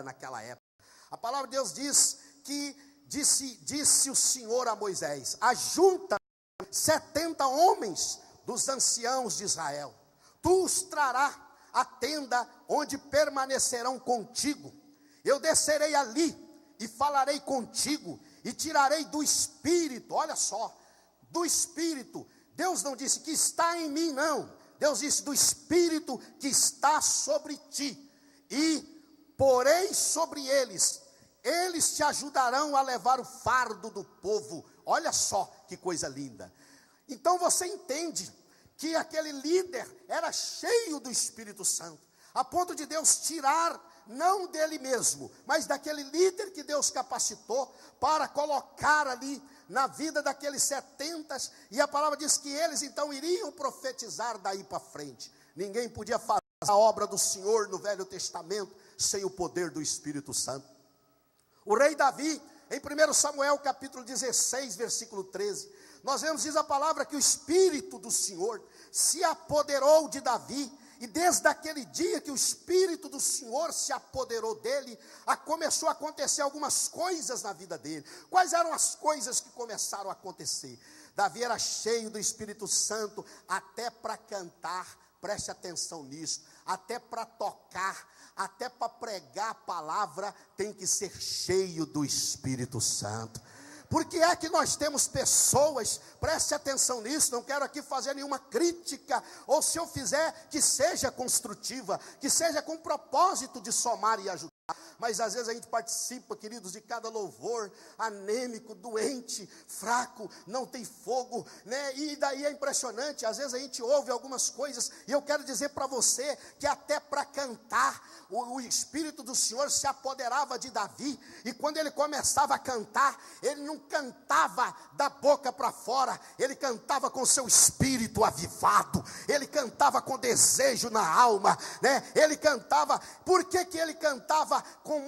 naquela época. A palavra de Deus diz que disse o Senhor a Moisés: ajunta 70 homens dos anciãos de Israel, tu os trarás à tenda onde permanecerão contigo. Eu descerei ali e falarei contigo e tirarei do Espírito, olha só, do Espírito. Deus não disse que está em mim, não. Deus disse do Espírito que está sobre ti, e porei sobre eles, eles te ajudarão a levar o fardo do povo. Olha só que coisa linda. Então você entende que aquele líder era cheio do Espírito Santo, a ponto de Deus tirar, não dele mesmo, mas daquele líder que Deus capacitou para colocar ali na vida daqueles 70, e a palavra diz que eles então iriam profetizar daí para frente. Ninguém podia fazer a obra do Senhor no Velho Testamento sem o poder do Espírito Santo. O rei Davi, em 1 Samuel capítulo 16, versículo 13, nós vemos, diz a palavra, que o Espírito do Senhor se apoderou de Davi, e desde aquele dia que o Espírito do Senhor se apoderou dele, começou a acontecer algumas coisas na vida dele. Quais eram as coisas que começaram a acontecer? Davi era cheio do Espírito Santo, até para cantar, preste atenção nisso, até para tocar, até para pregar a palavra, tem que ser cheio do Espírito Santo. Porque é que nós temos pessoas, preste atenção nisso, não quero aqui fazer nenhuma crítica, ou se eu fizer, que seja construtiva, que seja com propósito de somar e ajudar. Mas às vezes a gente participa, queridos, de cada louvor, anêmico, doente, fraco, não tem fogo, né? E daí é impressionante, às vezes a gente ouve algumas coisas, e eu quero dizer para você, que até para cantar, o Espírito do Senhor se apoderava de Davi, e quando ele começava a cantar, ele não cantava da boca para fora, ele cantava com seu espírito avivado, ele cantava com desejo na alma, né? Ele cantava, por que que ele cantava com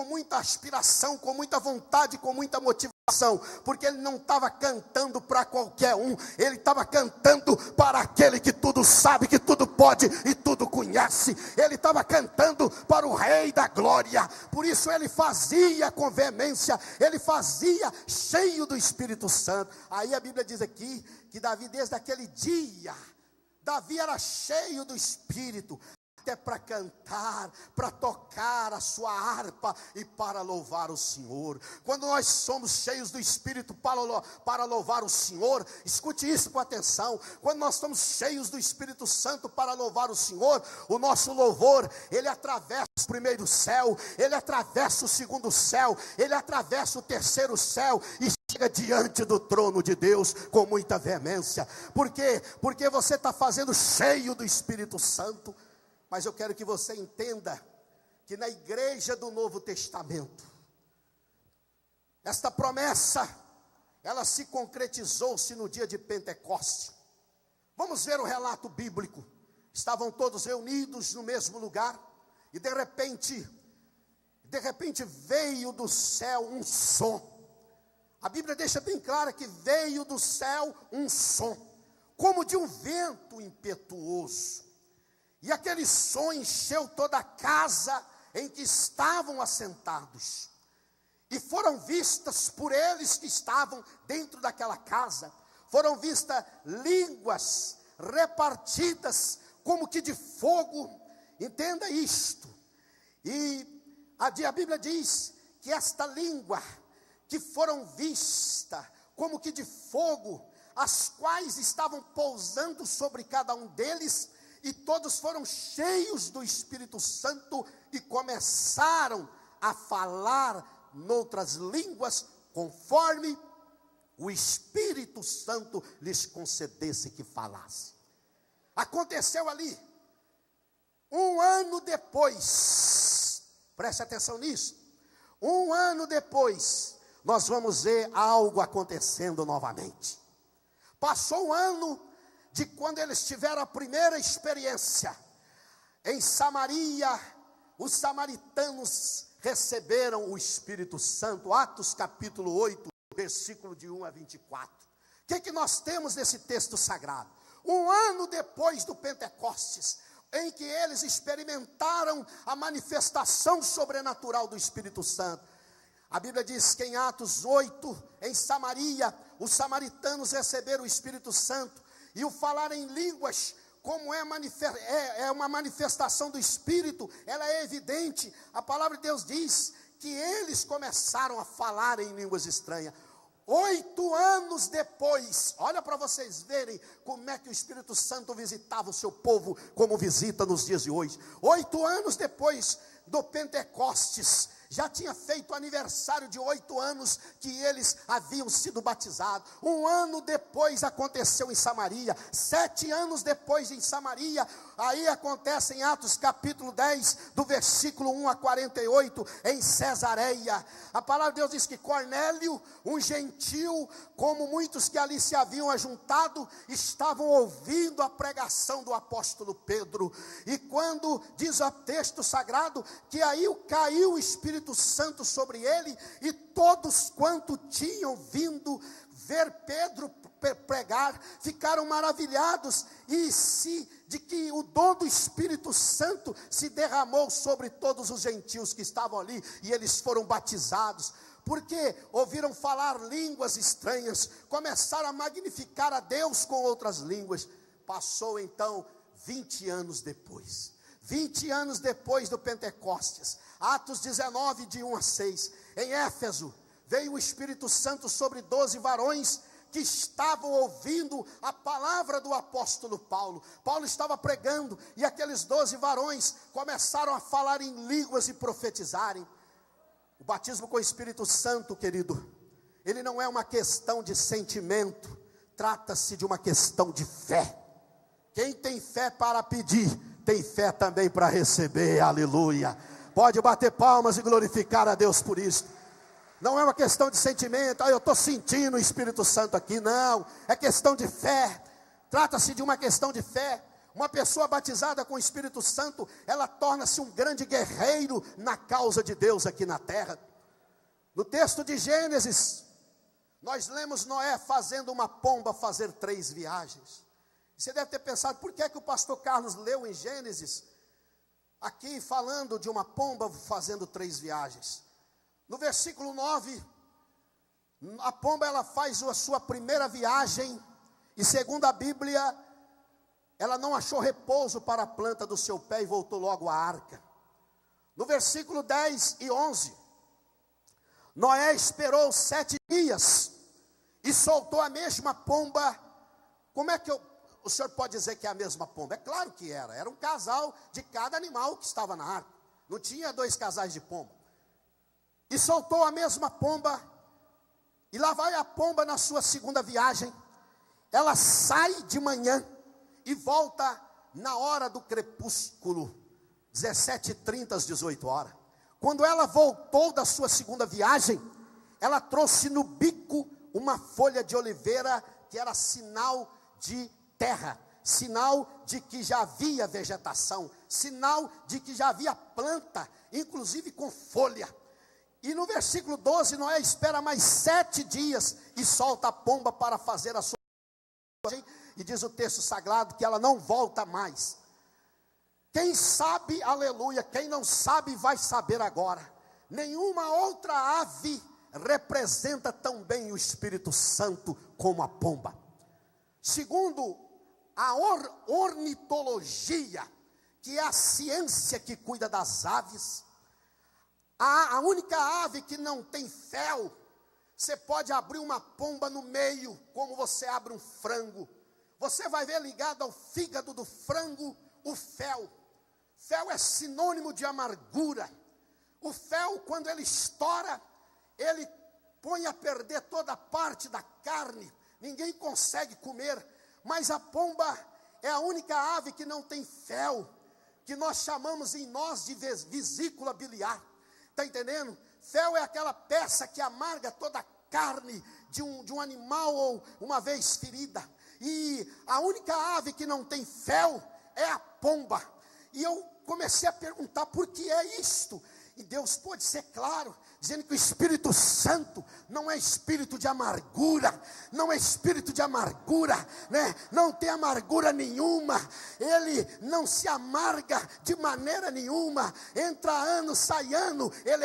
muita aspiração, com muita vontade, com muita motivação? Porque ele não estava cantando para qualquer um, ele estava cantando para aquele que tudo sabe, que tudo pode e tudo conhece. Ele estava cantando para o Rei da Glória, por isso ele fazia com veemência, ele fazia cheio do Espírito Santo. Aí a Bíblia diz aqui, que Davi desde aquele dia, Davi era cheio do Espírito, até para cantar, para tocar a sua harpa e para louvar o Senhor. Quando nós somos cheios do Espírito para louvar o Senhor, escute isso com atenção, quando nós estamos cheios do Espírito Santo para louvar o Senhor, o nosso louvor, ele atravessa o primeiro céu, ele atravessa o segundo céu, ele atravessa o terceiro céu, e chega diante do trono de Deus com muita veemência. Por quê? Porque você está fazendo cheio do Espírito Santo. Mas eu quero que você entenda que na igreja do Novo Testamento, esta promessa, ela se concretizou-se no dia de Pentecostes. Vamos ver o relato bíblico. Estavam todos reunidos no mesmo lugar, e de repente veio do céu um som. A Bíblia deixa bem clara que veio do céu um som, como de um vento impetuoso. E aquele som encheu toda a casa em que estavam assentados. E foram vistas por eles que estavam dentro daquela casa, foram vistas línguas repartidas como que de fogo. Entenda isto. E a Bíblia diz que esta língua que foram vistas como que de fogo, as quais estavam pousando sobre cada um deles, e todos foram cheios do Espírito Santo e começaram a falar noutras línguas, conforme o Espírito Santo lhes concedesse que falasse. Aconteceu ali, um ano depois, preste atenção nisso, um ano depois, nós vamos ver algo acontecendo novamente. Passou um ano de quando eles tiveram a primeira experiência. Em Samaria, os samaritanos receberam o Espírito Santo. Atos capítulo 8, versículo de 1 a 24. O que nós temos nesse texto sagrado? Um ano depois do Pentecostes, em que eles experimentaram a manifestação sobrenatural do Espírito Santo. A Bíblia diz que em Atos 8, em Samaria, os samaritanos receberam o Espírito Santo, e o falar em línguas, como é uma manifestação do Espírito, ela é evidente. A palavra de Deus diz que eles começaram a falar em línguas estranhas. 8 anos depois, olha para vocês verem como é que o Espírito Santo visitava o seu povo, como visita nos dias de hoje. 8 anos depois do Pentecostes, já tinha feito aniversário de 8 anos que eles haviam sido batizados. 1 ano depois aconteceu em Samaria. 7 anos depois em Samaria, aí acontece em Atos capítulo 10, do versículo 1 a 48, em Cesareia. A palavra de Deus diz que Cornélio, um gentil, como muitos que ali se haviam ajuntado, estavam ouvindo a pregação do apóstolo Pedro. E quando diz o texto sagrado, que aí caiu o Espírito Santo sobre ele, e todos quanto tinham vindo ver Pedro pregar, ficaram maravilhados, de que o dom do Espírito Santo se derramou sobre todos os gentios que estavam ali, e eles foram batizados, porque ouviram falar línguas estranhas, começaram a magnificar a Deus com outras línguas. Passou então 20 anos depois. 20 anos depois do Pentecostes, Atos 19, de 1 a 6, em Éfeso, veio o Espírito Santo sobre 12 varões que estavam ouvindo a palavra do apóstolo Paulo. Paulo estava pregando, e aqueles 12 varões começaram a falar em línguas e profetizarem. O batismo com o Espírito Santo, querido, ele não é uma questão de sentimento, trata-se de uma questão de fé. Quem tem fé para pedir, tem fé também para receber, aleluia. Pode bater palmas e glorificar a Deus por isso. Não é uma questão de sentimento, eu estou sentindo o Espírito Santo aqui, não. É questão de fé, trata-se de uma questão de fé. Uma pessoa batizada com o Espírito Santo, ela torna-se um grande guerreiro na causa de Deus aqui na terra. No texto de Gênesis, nós lemos Noé fazendo uma pomba fazer 3 viagens. Você deve ter pensado, por que é que o pastor Carlos leu em Gênesis, aqui falando de uma pomba fazendo 3 viagens? No versículo 9, a pomba ela faz a sua primeira viagem, e segundo a Bíblia, ela não achou repouso para a planta do seu pé e voltou logo à arca. No versículo 10 e 11, Noé esperou 7 dias e soltou a mesma pomba. Como é que o senhor pode dizer que é a mesma pomba? É claro que era um casal de cada animal que estava na arca. Não tinha 2 casais de pomba. E soltou a mesma pomba, e lá vai a pomba na sua segunda viagem. Ela sai de manhã e volta na hora do crepúsculo, 17h30 às 18 horas. Quando ela voltou da sua segunda viagem, ela trouxe no bico uma folha de oliveira, que era sinal de terra, sinal de que já havia vegetação, sinal de que já havia planta, inclusive com folha. E no versículo 12, Noé espera mais 7 dias e solta a pomba para fazer a sua viagem. E diz o texto sagrado que ela não volta mais. Quem sabe, aleluia, quem não sabe vai saber agora. Nenhuma outra ave representa tão bem o Espírito Santo como a pomba. Segundo a ornitologia, que é a ciência que cuida das aves, a única ave que não tem fel, você pode abrir uma pomba no meio, como você abre um frango. Você vai ver ligado ao fígado do frango o fel. Fel é sinônimo de amargura. O fel, quando ele estoura, ele põe a perder toda a parte da carne. Ninguém consegue comer. Mas a pomba é a única ave que não tem fel, que nós chamamos em nós de vesícula biliar. Está entendendo? Fel é aquela peça que amarga toda a carne de um animal ou uma vez ferida. E a única ave que não tem fel é a pomba. E eu comecei a perguntar por que é isto. E Deus pode ser claro, dizendo que o Espírito Santo não é espírito de amargura, não é espírito de amargura, né? Não tem amargura nenhuma, ele não se amarga de maneira nenhuma, entra ano, sai ano, ele é